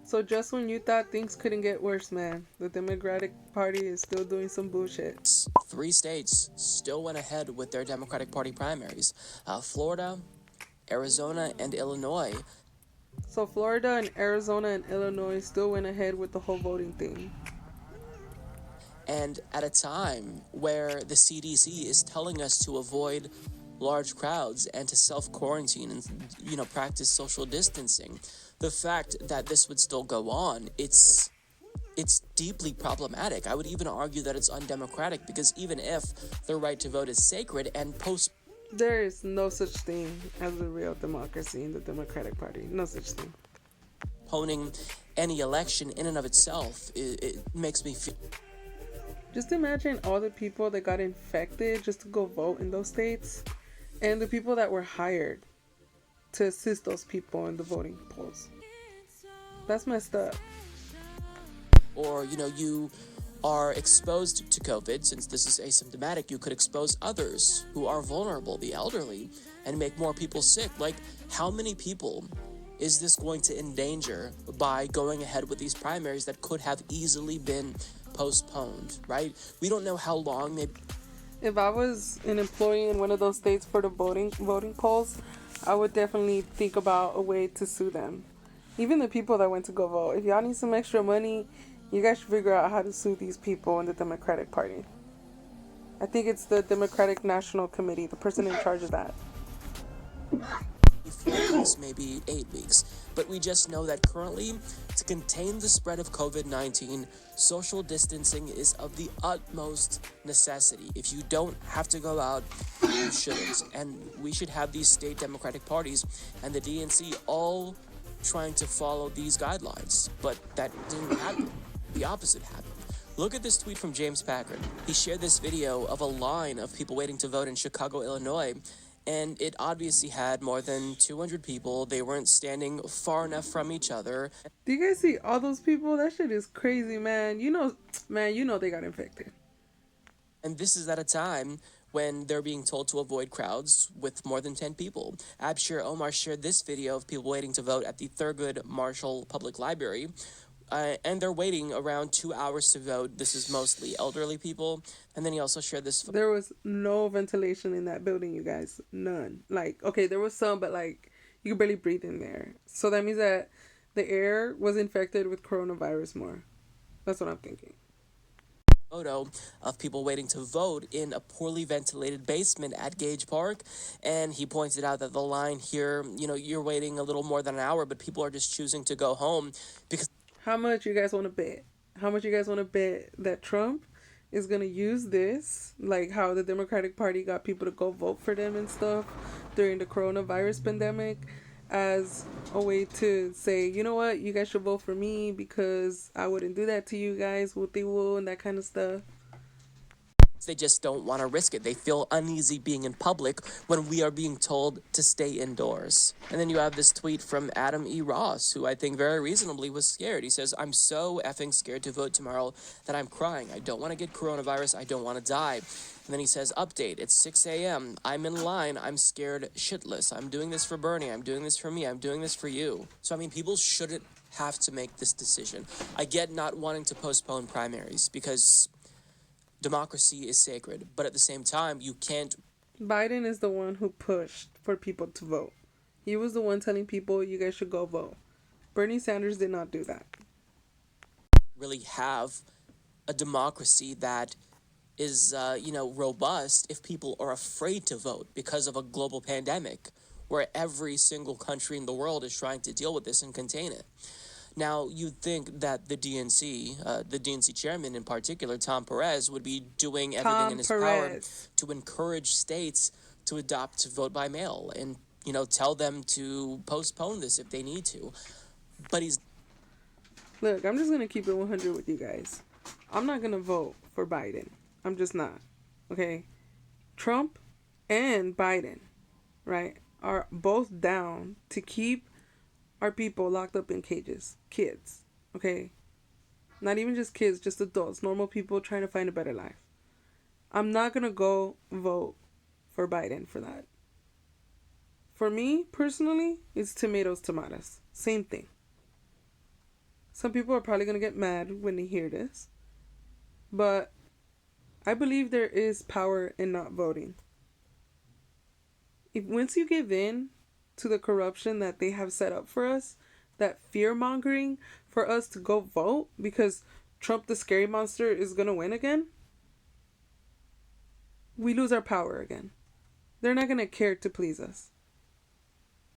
So just when you thought things couldn't get worse, man, the Democratic Party is still doing some bullshit. Three states still went ahead with their Democratic Party primaries: Florida, Arizona, and Illinois. So Florida and Arizona and Illinois still went ahead with the whole voting thing. And at a time where the CDC is telling us to avoid large crowds and to self quarantine and practice social distancing, the fact that this would still go on, it's deeply problematic. I would even argue that it's undemocratic, because even if the right to vote is sacred and There is no such thing as a real democracy in the Democratic Party. No such thing. postponing any election in and of itself, it makes me feel. Just imagine all the people that got infected just to go vote in those states, and the people that were hired to assist those people in the voting polls. That's messed up. Or, you are exposed to COVID. Since this is asymptomatic, you could expose others who are vulnerable, the elderly, and make more people sick. Like, how many people is this going to endanger by going ahead with these primaries that could have easily been postponed, right? We don't know how long they. If I was an employee in one of those states for the voting polls, I would definitely think about a way to sue them. Even the people that went to go vote. If y'all need some extra money, you guys should figure out how to sue these people in the Democratic Party. I think it's the Democratic National Committee, the person in charge of that. 4 weeks, maybe 8 weeks. But we just know that currently, to contain the spread of COVID-19, social distancing is of the utmost necessity. If you don't have to go out, you shouldn't. And we should have these state Democratic parties and the DNC all trying to follow these guidelines. But that didn't happen. The opposite happened. Look at this tweet from James Packard. He shared this video of a line of people waiting to vote in Chicago, Illinois, and it obviously had more than 200 people. They weren't standing far enough from each other. Do you guys see all those people? That shit is crazy, man. You know they got infected. And this is at a time when they're being told to avoid crowds with more than 10 people. Abshir Omar shared this video of people waiting to vote at the Thurgood Marshall Public Library. And they're waiting around 2 hours to vote. This is mostly elderly people. And then he also shared this. There was no ventilation in that building, you guys. None. Like, okay, there was some, but like, you could barely breathe in there. So that means that the air was infected with coronavirus more. That's what I'm thinking. Photo of people waiting to vote in a poorly ventilated basement at Gage Park. And he pointed out that the line here, you're waiting a little more than an hour, but people are just choosing to go home because. How much you guys want to bet? How much you guys want to bet that Trump is going to use this, like how the Democratic Party got people to go vote for them and stuff during the coronavirus pandemic, as a way to say, you know what, you guys should vote for me because I wouldn't do that to you guys, what they will, and that kind of stuff. They just don't want to risk it. They feel uneasy being in public when we are being told to stay indoors. And then you have this tweet from Adam E. Ross, who I think very reasonably was scared. He says, "I'm so effing scared to vote tomorrow that I'm crying. I don't want to get coronavirus. I don't want to die." And then he says, "Update, it's 6 a.m. I'm in line. I'm scared shitless. I'm doing this for Bernie. I'm doing this for me. I'm doing this for you." So, I mean, people shouldn't have to make this decision. I get not wanting to postpone primaries because democracy is sacred, but at the same time, you can't Biden is the one who pushed for people to vote. He was the one telling people you guys should go vote. Bernie Sanders did not do that. really have a democracy that is, robust if people are afraid to vote because of a global pandemic where every single country in the world is trying to deal with this and contain it. Now, you'd think that the DNC chairman in particular, Tom Perez, would be doing everything in his power to encourage states to adopt vote by mail and, tell them to postpone this if they need to. But he's. Look, I'm just going to keep it 100 with you guys. I'm not going to vote for Biden. I'm just not. Okay? Trump and Biden, right, are both down to keep our people locked up in cages. Kids. Okay? Not even just kids, just adults, normal people trying to find a better life. I'm not going to go vote for Biden for that. For me, personally, it's tomatoes, tomatoes. Same thing. Some people are probably going to get mad when they hear this. But I believe there is power in not voting. If once you give in to the corruption that they have set up for us, that fear mongering for us to go vote because Trump the scary monster is going to win again, we lose our power again. They're not going to care to please us.